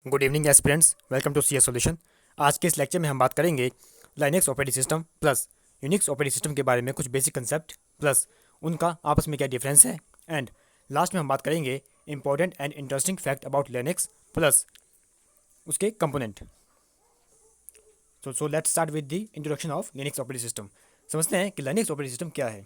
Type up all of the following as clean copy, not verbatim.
Good evening aspirants, welcome to C S solution. आज के इस लेक्चर में हम बात करेंगे Linux operating system plus Unix operating system के बारे में, कुछ बेसिक कंसेप्ट प्लस उनका आपस में क्या डिफरेंस है, एंड लास्ट में हम बात करेंगे important and interesting fact about Linux plus उसके component. So let's start with the introduction of Linux operating system. समझते हैं कि लिनक्स ऑपरेटिंग सिस्टम क्या है।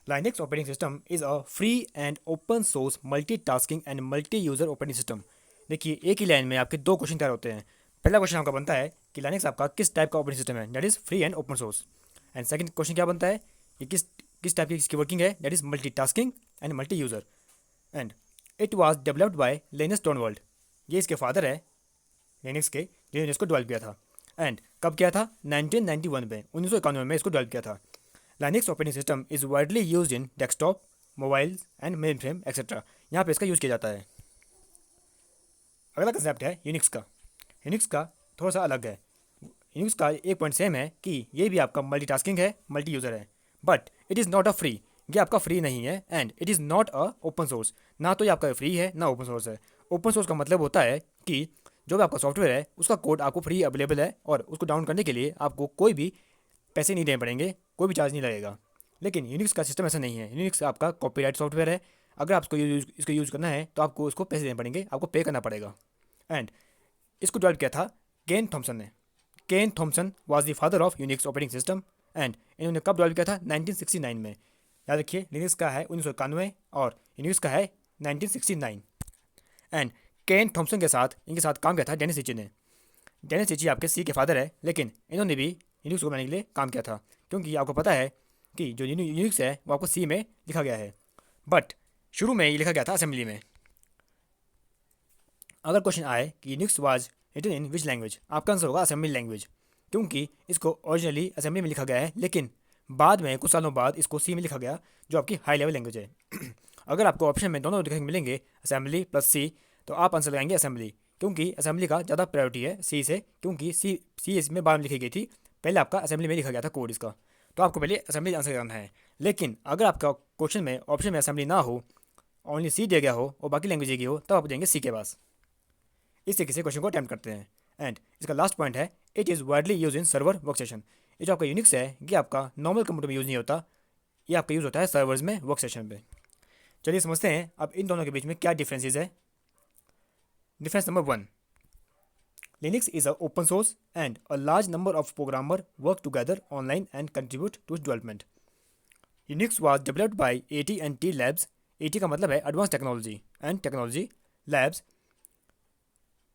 Linux operating system is a free and open source multitasking and multi-user operating system। देखिए, एक ही line में आपके दो क्वेश्चन तैयार होते हैं। पहला क्वेश्चन आपका बनता है कि लाइनेक्स आपका किस टाइप का ऑपरेटिंग सिस्टम है, that is free and open source. And second question क्या बनता है, ये किस किस टाइप की इसकी वर्किंग है, that is multitasking and multi user. And it was developed by Linus टोरवाल्ड। ये इसके फादर है लिनक्स के, जिन्होंने इसको डेवलप किया था। एंड कब किया था, 1991 में, 1991 में इसको डेवलप किया था। Linux operating system is widely used in desktop, mobiles and mainframe etc। यहाँ पे इसका यूज़ किया जाता है। अगला कंसेप्ट है यूनिक्स का। यूनिक्स का थोड़ा सा अलग है। यूनिक्स का एक पॉइंट सेम है कि ये भी आपका मल्टीटास्किंग है, मल्टी यूज़र है, but it is not a free. ये आपका फ्री नहीं है and it is not a open source. ना तो ये आपका फ्री है ना ओपन सोर्स है। ओपन सोर्स का मतलब होता है कि जो भी आपका सॉफ्टवेयर है उसका कोड आपको फ्री अवेलेबल है और उसको डाउन करने के लिए आपको कोई भी पैसे नहीं देने पड़ेंगे, कोई भी चार्ज नहीं लगेगा। लेकिन यूनिक्स का सिस्टम ऐसा नहीं है। यूनिक्स आपका कॉपीराइट सॉफ्टवेयर है। अगर आपको इसको यूज़ करना है तो आपको उसको पैसे देने पड़ेंगे, आपको पे करना पड़ेगा। एंड इसको डेवलप किया था केन थॉमसन ने। Ken Thompson was the father of Unix operating system. And इन्होंने कब डेवलप किया था, 1969 में। याद रखिए, लिनक्स का है 1991 और यूनिक्स का है 1969। एंड केन थॉमसन के साथ इनके साथ काम किया था डेनिस रिची ने। डेनिस रिची आपके सी के फादर है, लेकिन इन्होंने भी यूनिक्स को बनाने के लिए काम किया था, क्योंकि आपको पता है कि जो यूनिक्स है वो आपको सी में लिखा गया है, बट शुरू में ये लिखा गया था असेंबली में। अगर क्वेश्चन आए कि Unix was written in which language, आपका आंसर होगा असेंबली लैंग्वेज, क्योंकि इसको ओरिजिनली असेंबली में लिखा गया है, लेकिन बाद में कुछ सालों बाद इसको सी में लिखा गया, जो आपकी हाई लेवल लैंग्वेज है। अगर आपको ऑप्शन में दोनों देखने को मिलेंगे, असेंबली प्लस सी, तो आप आंसर लगाएंगे असेंबली, क्योंकि असेंबली का ज़्यादा प्रायोरिटी है सी से, क्योंकि सी इसमें बाद में लिखी गई थी, पहले आपका असेंबली में लिखा गया था कोड इसका। तो आपको पहले असेंबली आंसर करना है। लेकिन अगर आपका क्वेश्चन में ऑप्शन में असेंबली ना हो, ओनली सी दिया गया हो और बाकी लैंग्वेज की हो, तब आप देंगे सी के पास। इस तरीके से क्वेश्चन को अटैम्प्ट करते हैं। एंड इसका लास्ट पॉइंट है, it is widely use in server work session. ये जो आपका यूनिक्स है, ये आपका नॉर्मल कंप्यूटर में यूज़ नहीं होता, ये आपका यूज़ होता है सर्वर्स में, वर्क सेशन पे। चलिए समझते हैं अब इन दोनों के बीच में क्या डिफरेंसेस है। Difference number 1, Linux is an open source and a large number of programmers work together online and contribute to its development। Unix was developed by AT&T Labs। AT का मतलब है advance technology and technology labs,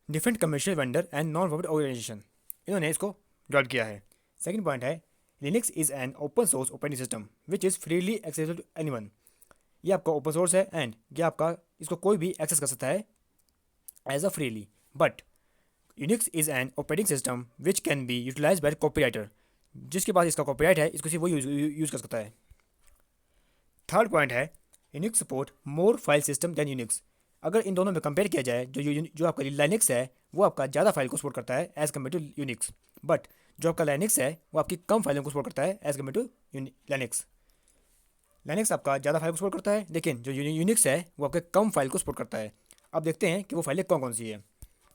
different commercial vendor and non profit organization, इन्होंने इसको develop किया है। Second point है, Linux is an open source operating system which is freely accessible to anyone. ये आपका ओपन सोर्स है एंड ये आपका इसको कोई भी एक्सेस कर सकता है as a freely. But Unix is an operating system which can be utilize by copywriter. जिसके पास इसका कॉपीराइट है, इसको सिर्फ वो यूज़ कर सकता है। थर्ड पॉइंट है, Unix support more file system than Unix. अगर इन दोनों में कंपेयर किया जाए, जो आपका लाइनेक्स है वो आपका ज़्यादा फाइल को सपोर्ट करता है as compare to Unix, but जो आपका लाइनेक्स है वो आपकी कम फाइलों को सपोर्ट करता है as compare to Linux. Linux आपका ज़्यादा फाइल को सपोर्ट करता है, लेकिन जो यूनिक्स है वो आपके कम फाइल को सपोर्ट करता है। अब देखते हैं कि वो फाइलें कौन कौन सी है।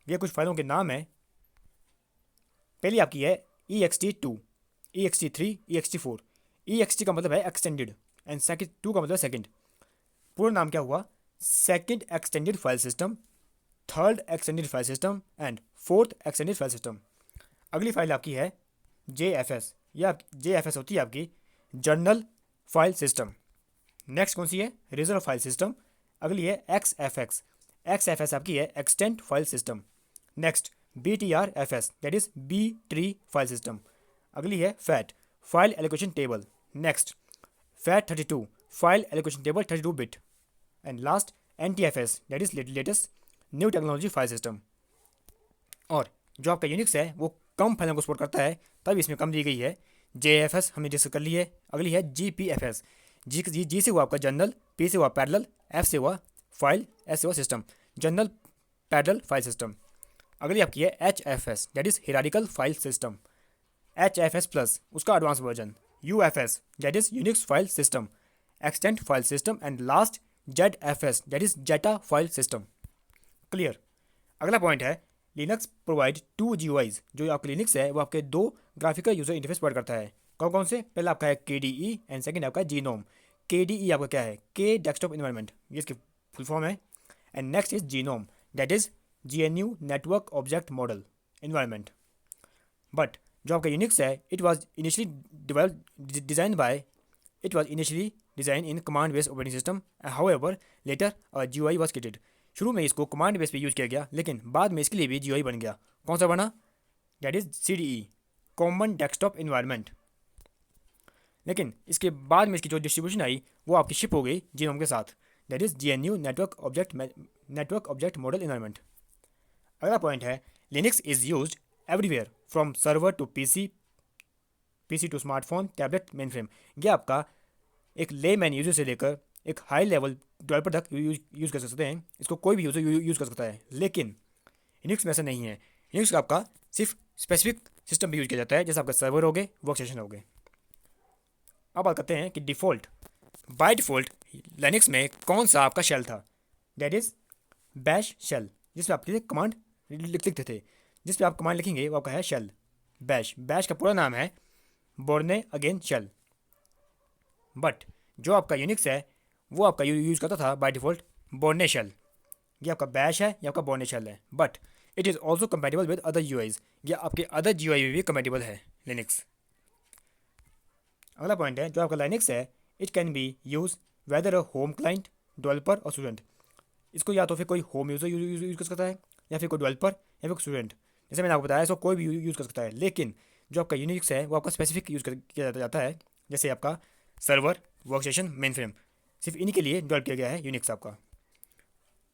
ये कुछ फाइलों के नाम है। पहली आपकी है ext2, ext3, ext4। ext का मतलब है एक्सटेंडेड एंड सेकंड 2 का मतलब है सेकंड। पूरा नाम क्या हुआ, second extended file system, third extended file system and fourth extended file system. अगली फाइल आपकी है JFS। यह JFS होती है आपकी जर्नल फाइल सिस्टम। नेक्स्ट कौन सी है, रिजर्व फाइल सिस्टम। अगली है XFX। XFS आपकी है extend file system. Next BTRFS, that is B tree file system. अगली है FAT, file allocation table. Next FAT32, file allocation table 32 bit. And last NTFS, that is latest new technology file system. और जो आपका Unix है वो कम फाइलों को support करता है, तब इसमें कम दी गई है। JFS हमने डिस्कस कर ली है। अगली है GPFS। जी से हुआ आपका जनरल, P से हुआ पैरेलल, F से हुआ फाइल, S से हुआ system, general parallel file system. अगली आपकी है HFS, that is hierarchical file system. HFS plus उसका advance version. UFS, that is Unix file system, extend file system. And last ZFS, that is zeta file system. Clear. अगला point है Linux provide to GUIs। जो आपके Linux है वो आपके दो graphical user interface provide करता है। कौन कौन से? पहला आपका है KDE एंड सेकंड आपका जीनोम। KDE आपका क्या है? के डेस्कटॉप इन्वायरमेंट, ये इसकी फुल फॉर्म है। And next is GNOME, that is GNU network object model environment. But जो आपका यूनिक्स है it was initially develop design by it was initially design in command based operating system, however later GUI was created. शुरू में इसको command base पे use किया गया लेकिन बाद में इसके लिए भी GUI बन गया। कौन सा बना? That is CDE, common desktop environment. लेकिन इसके बाद में इसकी जो डिस्ट्रीब्यूशन आई वो आपकी शिप हो गई जीनोम के साथ, that is GNU network object model environment. अगला पॉइंट है Linux is used everywhere from server to PC to smartphone tablet mainframe. ये आपका एक ले मैन यूजर से लेकर एक हाई लेवल डेवलपर तक यूज कर सकते हैं। इसको कोई भी यूजर यूज कर सकता है। लेकिन यूनिक्स में ऐसा नहीं है। यूनिक्स का आपका सिर्फ स्पेसिफिक सिस्टम भी यूज किया जाता है, जैसे आपका सर्वर हो गए, वर्क स्टेशन हो गए। अब बात करते हैं कि बाय डिफ़ॉल्ट लिनक्स में कौन सा आपका शेल था? दैट इज बैश शेल, जिसमें आपके कमांड लिखते थे। जिस पे आप कमांड लिखेंगे वो आपका है शेल बैश। बैश का पूरा नाम है बोर्ने अगेन शेल। बट जो आपका यूनिक्स है वो आपका यूज करता था बाय डिफ़ॉल्ट बोर्ने शेल। ये आपका बैश है, ये आपका बोर्ने शेल है। But it is also compatible with other GUIs। या आपके अदर GUI भी कंपेटेबल है लिनक्स। अगला पॉइंट है जो आपका लिनक्स है it can be use weather a home client, developer और स्टूडेंट। इसको या तो फिर कोई होम यूजर यूज कर सकता है, या फिर कोई डेवलपर, या फिर स्टूडेंट। जैसे मैंने आपको बताया इसको कोई भी यूज कर सकता है। लेकिन जो आपका यूनिक्स है वो आपका स्पेसिफिक यूज किया जाता है, जैसे आपका server, work station, main frame, सिर्फ इन्हीं के लिए डेवलप किया गया है यूनिक्स आपका।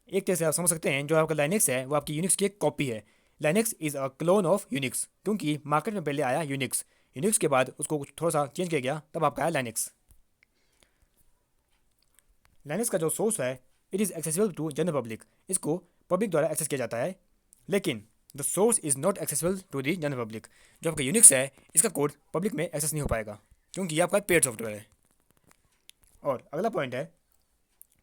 एक तरह से आप समझ सकते हैं जो आपका लाइनेक्स है वो आपकी यूनिक्स की एक कॉपी है। Linux is a clone of Unix, क्योंकि मार्केट में पहले आया यूनिक्स, यूनिक्स के बाद उसको कुछ थोड़ा सा चेंज किया गया, तब आपका आया लाइनेक्स। लाइनेक्स का जो सोर्स है it is accessible to general public. इसको पब्लिक द्वारा एक्सेस किया जाता है, लेकिन the source is not accessible to the general public. जो आपका यूनिक्स है इसका कोड पब्लिक में एक्सेस नहीं हो पाएगा, क्योंकि ये आपका पेड सॉफ्टवेयर है। और अगला पॉइंट है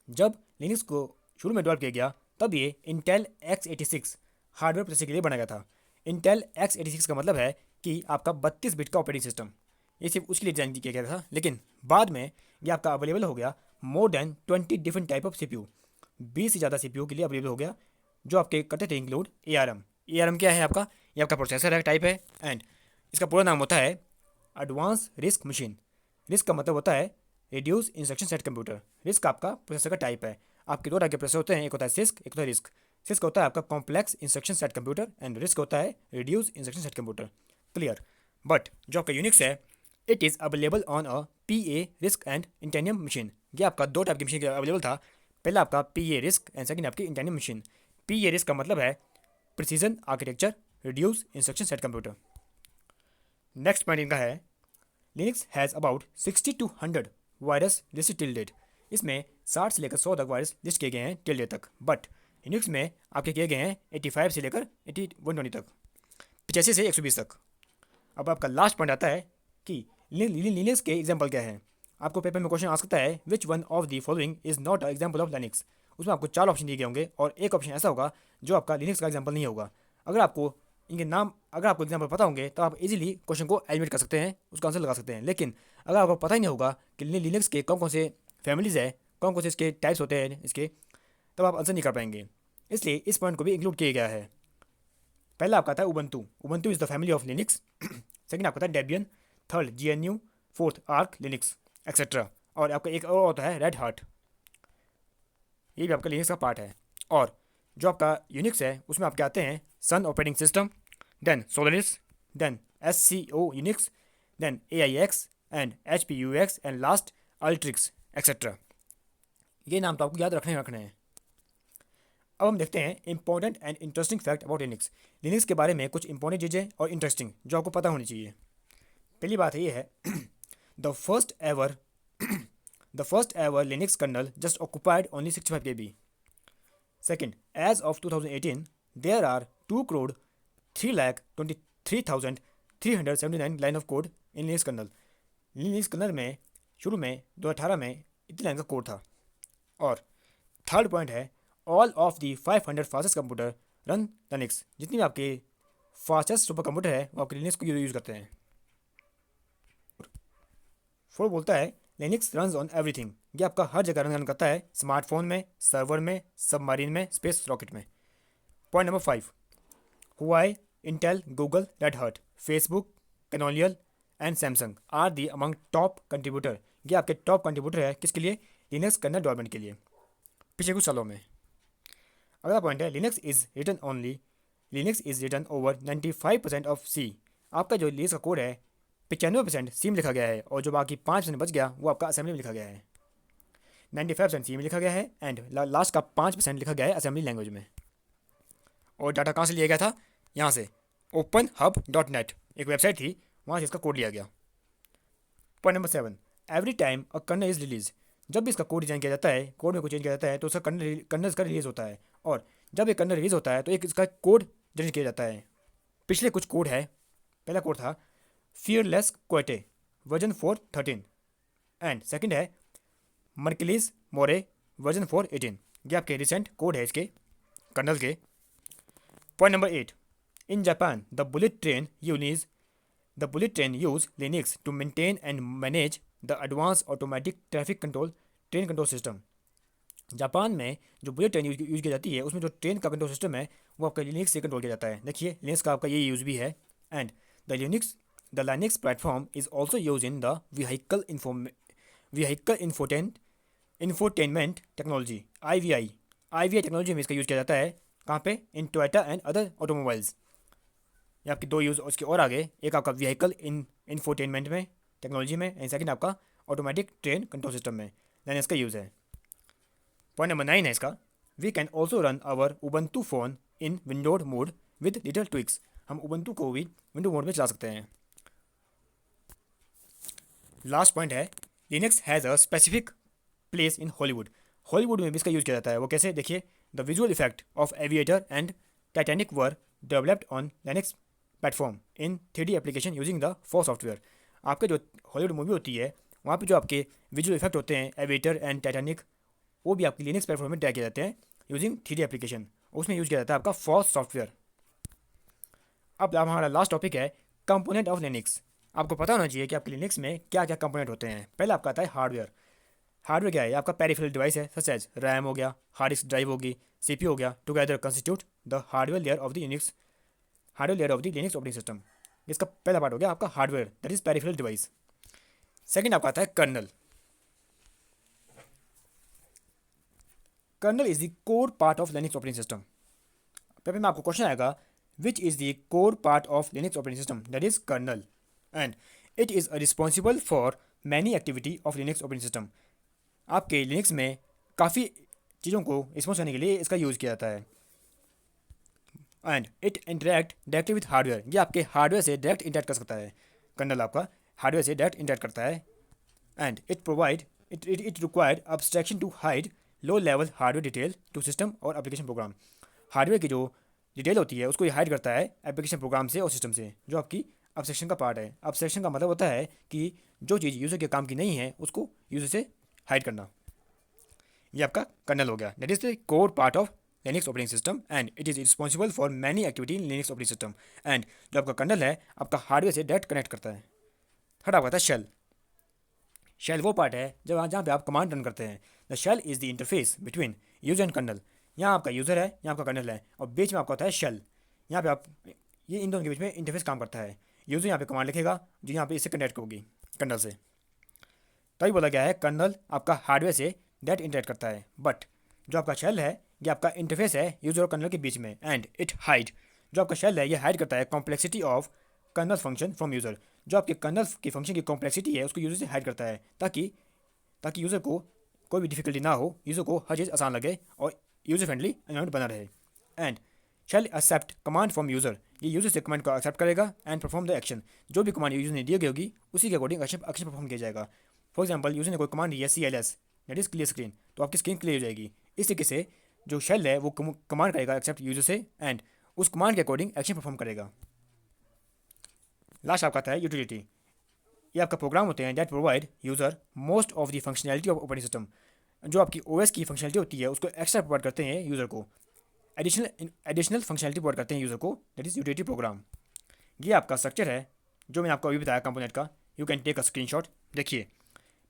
जब लिनक्स को शुरू में डेवलप किया गया तब ये इंटेल x86 हार्डवेयर प्रोसेसर के लिए बनाया गया था। इंटेल x86 का मतलब है कि आपका 32 बिट का ऑपरेटिंग सिस्टम, ये सिर्फ उसके लिए डिजाइन किया गया था। लेकिन बाद में ये आपका अवेलेबल हो गया more than 20 different type of CPU, 20 से ज़्यादा CPU के लिए अवेलेबल हो गया, जो आपके करते थे इंक्लूड ARM। ARM क्या है आपका? ये आपका प्रोसेसर है, टाइप है, एंड इसका पूरा नाम होता है एडवांस रिस्क मशीन। रिस्क का मतलब होता है reduce instruction set computer. Risk आपका प्रोसेसर का टाइप है। आपके दो टाइप के प्रोसेसर होते हैं, एक होता है सिस्क, एक होता है रिस्क। सिस्क होता है आपका complex instruction set computer and RISC होता है reduce instruction set computer. Clear? But जो आपका यूनिक्स है it is available on a PA RISC and Itanium machine. ये आपका दो टाइप की मशीन अवेलेबल था। पहला आपका PA रिस्क एंड सेकंड आपकी इंटेनियम मशीन। PA रिस्क का मतलब है precision architecture reduce instruction set computer. Next point इनका है Linux has about 60 to 100 virus list till date. इसमें 60 से लेकर 100 तक वायरस लिस्ट किए गए हैं टिल डेट तक। बट यूनिक्स में आपके किए गए हैं 85 से लेकर 120 तक, 85 से 120 तक। अब आपका लास्ट पॉइंट आता है कि लिनक्स के एग्जाम्पल क्या है। आपको पेपर में क्वेश्चन आ सकता है which one of the following is not a example of Linux. उसमें आपको 4 ऑप्शन दिए गए होंगे और एक ऑप्शन ऐसा होगा जो आपका लिनक्स का एग्जाम्पल नहीं होगा। अगर आपको एग्जाम्पल पता होंगे तो आप इजीली क्वेश्चन को एलिमिनेट कर सकते हैं, उसका आंसर लगा सकते हैं। लेकिन अगर आपको पता ही नहीं होगा कि लिनक्स के कौन कौन से फैमिलीज है, कौन कौन से इसके टाइप्स होते हैं इसके, तब आप आंसर नहीं कर पाएंगे। इसलिए इस पॉइंट को भी इंक्लूड किया गया है। पहला आपका था Ubuntu. Ubuntu is the family of Linux. Second आपका था Debian, third GNU, fourth arc Linux etcetera. और आपका एक और होता है रेड हार्ट, ये भी आपका लिनक्स का पार्ट है। और जो आपका यूनिक्स है उसमें आपके आते हैं Sun operating system, then Solaris, then SCO Unix, then AIX and HPUX and last Ultrix etcetera. ये नाम तो आपको याद रखने हैं। अब हम देखते हैं important and interesting fact about Linux. Linux के बारे में कुछ इंपॉर्टेंट चीज़ें और इंटरेस्टिंग जो आपको पता होनी चाहिए। पहली बात ये है the first ever Linux kernel just occupied only 65 KB। Second, as of 2018, there are 2,03,23,379 line of code in Linux kernel. Linux kernel में शुरू में 2018 में इतनी लाइन का कोड था। और थर्ड पॉइंट है all of the 500 fastest computer run Linux. जितनी भी आपके फास्टेस्ट सुपर कंप्यूटर है वो आपके लिनक्स को यूज़ करते हैं। 4 बोलता है लिनक्स रन्स ऑन एवरीथिंग। ये आपका हर जगह रन करता है, स्मार्टफोन में, सर्वर में, सबमरीन में, स्पेस रॉकेट में। Point number 5, Huawei, Intel, Google, Red Hat, Facebook, Canonical and Samsung are the among top contributor. ये आपके टॉप कंट्रीब्यूटर है किसके लिए? लिनक्स कर्नल डेवलपमेंट के लिए पिछले कुछ सालों में। अगला पॉइंट है Linux is written over 95% of C. आपका जो लिनक्स का कोड है 95% सी में लिखा गया है, और जो बाकी 5% बच गया वो आपका असेंबली में लिखा गया है। 95% सी में लिखा गया है एंड लास्ट का 5% लिखा गया है असेंबली लैंग्वेज में। और डाटा कहाँ से लिया गया था? यहाँ से openhub.net एक वेबसाइट थी, वहाँ से इसका कोड लिया गया। Point number 7, every time a kernel is release. जब भी इसका कोड डिजाइन किया जाता है, कोड में कुछ चेंज किया जाता है, तो उसका कर्नल इसका रिलीज होता है। और जब एक कर्नल रिलीज होता है तो एक इसका कोड जनरेट किया जाता है। पिछले कुछ कोड है, पहला कोड था फियरलेस क्वेटे वर्जन 4.13 एंड सेकंड है मर्किलीज मोरे वर्जन 4.18। ये आपके रिसेंट कोड है इसके कर्नल के। Point number 8, in Japan the bullet train use Linux to maintain and manage the advance automatic traffic control train control system. Japan में जो bullet train use की जाती है उसमें जो ट्रेन का कंट्रोल सिस्टम है वो आपका लिनक्स से कंट्रोल किया जाता है। देखिए लिनक्स का आपका ये यूज भी है। And the Linux platform is also use in the vehicle infotainment technology I technology में इसका यूज किया जाता है। कहाँ पे? In Toyota and other automobiles. ये आपकी दो यूज़ उसके और आगे, एक आपका व्हीकल इंफोटेनमेंट में टेक्नोलॉजी में एंड सेकंड आपका ऑटोमेटिक ट्रेन कंट्रोल सिस्टम में लिनक्स का यूज़ है। पॉइंट नंबर 9 है इसका, we can also run our Ubuntu phone in windowed mode with little tweaks. हम उबंटू को भी विंडो मोड में चला सकते हैं। लास्ट पॉइंट है Linux has a specific place in Hollywood. Hollywood में भी इसका यूज़ किया जाता है। वो कैसे? देखिए, the visual effect of aviator and Titanic were developed on Linux platform in 3D application using the for software. आपके जो हॉलीवुड मूवी होती है वहाँ पे जो आपके विजुअल इफेक्ट होते हैं एविएटर एंड टाइटैनिक, वो भी आपकी लिनक्स प्लेटफॉर्म में ट्राई किए जाते हैं यूजिंग 3D एप्लीकेशन। उसमें यूज़ किया जाता है आपका फॉर सॉफ्टवेयर। अब हमारा लास्ट टॉपिक है कंपोनेंट ऑफ लिनक्स। आपको पता होना चाहिए कि आपके लिनक्स में क्या क्या कंपोनेंट होते हैं। पहले आपका आता है हार्डवेयर। हार्डवेयर क्या है? आपका पेरिफेरल डिवाइस है, सच एज रैम हो गया, हार्ड डिस्क ड्राइव होगी, सीपीयू हो गया, together constitute the hardware layer of the Linux operating system. इसका पहला पार्ट हो गया आपका hardware, that is peripheral device. Second आपका आता है kernel. Kernel is the core part of Linux operating system. Paper में आपको क्वेश्चन आएगा which is the core part of Linux operating system, that is kernel and it is responsible for many activity of Linux operating system. आपके Linux में काफ़ी चीज़ों को response करने के लिए इसका यूज़ किया जाता है। And it interact directly with hardware. ये आपके हार्डवेयर से डायरेक्ट इंटरेक्ट कर सकता है। कर्नल आपका हार्डवेयर से डायरेक्ट इंटरेक्ट करता है। And it required abstraction to hide low level hardware detail to system और एप्लीकेशन प्रोग्राम। हार्डवेयर की जो डिटेल होती है उसको ये हाइड करता है एप्लीकेशन प्रोग्राम से और सिस्टम से, जो आपकी अब्स्ट्रैक्शन का पार्ट है। अब्स्ट्रैक्शन का मतलब होता है कि जो चीज़ यूज़र के काम की नहीं है उसको यूज़र से हाइड करना। ये आपका कर्नल हो गया, that is the core part of Linux operating system and it is responsible for many activity in Linux operating system. And जो आपका कर्नल है आपका हार्डवेयर से डायरेक्ट कनेक्ट करता है। थर्ड आपका था शेल। शेल वो पार्ट है जहाँ पे आप कमांड रन करते हैं। The shell is the interface between user and kernel. यहाँ आपका यूज़र है, यहाँ आपका कर्नल है, और बीच में आपका होता है शेल। यहाँ पे आप ये इन दोनों के बीच में इंटरफेस काम करता है। यूज़र यहाँ पे कमांड लिखेगा जो यहाँ पे इससे कनेक्ट होगी कर्नल से। तभी बोला गया है कर्नल आपका हार्डवेयर से डायरेक्ट इंटरेक्ट करता है। बट जो आपका शेल है ये आपका इंटरफेस है यूजर और कर्नल के बीच में। एंड इट हाइड, जो आपका शेल है ये हाइड करता है complexity of kernel function from user. जो आपके कर्नल की फंक्शन की कॉम्प्लेक्सिटी है उसको यूज़र से हाइड करता है, ताकि यूज़र को कोई भी डिफिकल्टी ना हो, यूज़र को हर चीज़ आसान लगे और यूज़र फ्रेंडली एनवायरमेंट बना रहे। And shell accept command from user. ये यूज़र से कमांड को एक्सेप्ट करेगा एंड परफॉर्म द एक्शन। जो भी कमांड यूज़र ने दी गई होगी उसी के अकॉर्डिंग एक्शन परफॉर्म किया जाएगा। फॉर एग्जाम्पल यूज़र ने कोई कमांड दी है CLS, that is clear screen, तो आपकी स्क्रीन क्लियर हो जाएगी। इस तरीके से जो शेल है वो कमांड करेगा एक्सेप्ट यूज़र से एंड उस कमांड के अकॉर्डिंग एक्शन परफॉर्म करेगा। लास्ट आपका आता है यूटिलिटी। ये आपका प्रोग्राम होते हैं that provide user most of the functionality of operating system. जो आपकी OS की फंक्शनलिटी होती है उसको एक्स्ट्रा प्रोवाइड करते हैं यूज़र को। एडिशनल फंक्शनलिटी प्रोवाइड करते हैं यूज़र को, दैट इज़ यूटिलिटी प्रोग्राम। ये आपका स्ट्रक्चर है जो मैंने आपको अभी बताया कंपोनेंट का। You can take a screenshot. देखिए,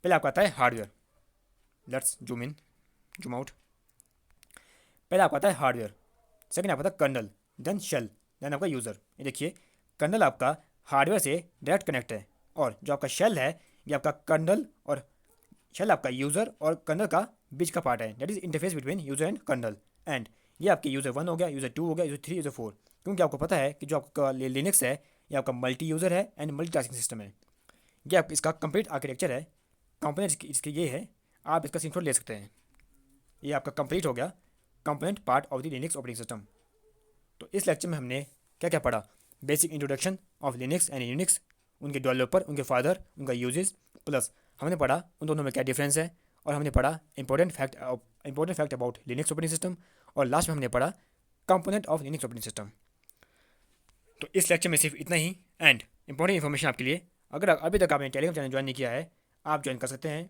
पहले आपका आता है hardware. Let's zoom in, zoom out. पहले आपका आता है हार्डवेयर, सेकंड आपका आता है कर्नल, देन शेल, देन आपका यूज़र। ये देखिए, कर्नल आपका हार्डवेयर से डायरेक्ट कनेक्ट है, और जो आपका शेल है ये आपका कर्नल और शेल आपका यूज़र और कर्नल का बीच का पार्ट है, that is interface between user and kernel. And ये आपके यूज़र 1 हो गया, यूज़र 2 हो गया, यूज़र 3, यूज़र 4। क्योंकि आपको पता है कि जो आपका लिनक्स है ये आपका मल्टी यूज़र है एंड मल्टी टास्किंग सिस्टम है। ये आप इसका कंप्लीट आर्किटेक्चर है। कंपोनेंट इसके ये है, आप इसका स्क्रीनशॉट ले सकते हैं। ये आपका कंप्लीट हो गया component part of the Linux operating system. तो इस लेक्चर में हमने क्या क्या पढ़ा? Basic introduction of Linux and Unix, उनके डेवलपर, उनके फादर, उनका यूजेस, प्लस हमने पढ़ा उन दोनों में क्या डिफरेंस है, और हमने पढ़ा important fact about Linux operating system, और लास्ट में हमने पढ़ा component of Linux operating system. तो इस लेक्चर में सिर्फ इतना ही। एंड इंपॉर्टेंट इन्फॉर्मेशन आपके लिए, अगर अभी तक आपने टेलीग्राम चैनल ज्वाइन नहीं किया है, आप ज्वाइन कर सकते हैं।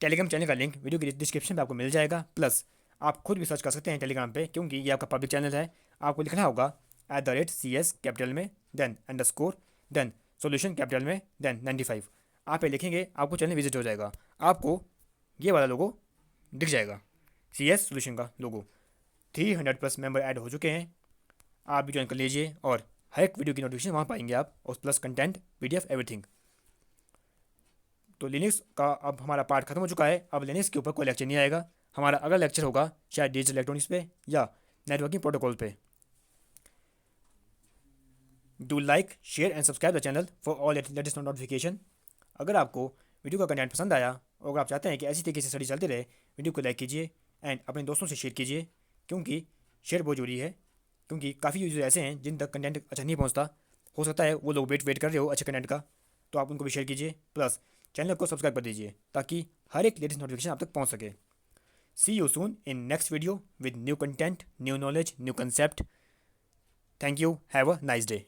टेलीग्राम चैनल का लिंक वीडियो की डिस्क्रिप्शन में आपको मिल जाएगा। प्लस आप खुद भी सर्च कर सकते हैं टेलीग्राम पे, क्योंकि ये आपका पब्लिक चैनल है। आपको लिखना होगा @CS कैपिटल में, then underscore, then solution capital में, देन 95। आप ये लिखेंगे, आपको चैनल विजिट हो जाएगा। आपको ये वाला लोगो दिख जाएगा, CS सोल्यूशन का लोगो। 300+ मेंबर ऐड हो चुके हैं, आप भी ज्वाइन कर लीजिए, और हर एक वीडियो की नोटिफिकेशन वहाँ पाएंगे आप, और प्लस कंटेंट, PDF, एवरीथिंग। तो लिनक्स का अब हमारा पार्ट खत्म हो चुका है। अब लिनक्स के ऊपर कोई लेक्चर नहीं आएगा। हमारा अगला लेक्चर होगा शायद डिजिटल इलेक्ट्रॉनिक्स पे या नेटवर्किंग प्रोटोकॉल पे। Do like, share and subscribe the channel for all latest notification. अगर आपको वीडियो का कंटेंट पसंद आया और अगर आप चाहते हैं कि ऐसी तरीके से स्टडी चलती रहे, वीडियो को लाइक कीजिए एंड अपने दोस्तों से शेयर कीजिए, क्योंकि शेयर बहुत जरूरी है। क्योंकि काफ़ी यूजर ऐसे हैं जिन तक कंटेंट अच्छा नहीं पहुंचता, हो सकता है वो लोग वेट कर रहे हो अच्छे कंटेंट का, तो आप उनको भी शेयर कीजिए। प्लस चैनल को सब्सक्राइब कर दीजिए ताकि हर एक लेटेस्ट नोटिफिकेशन आप तक पहुंच सके। See you soon in next video with new content, new knowledge, new concept. Thank you, have a nice day.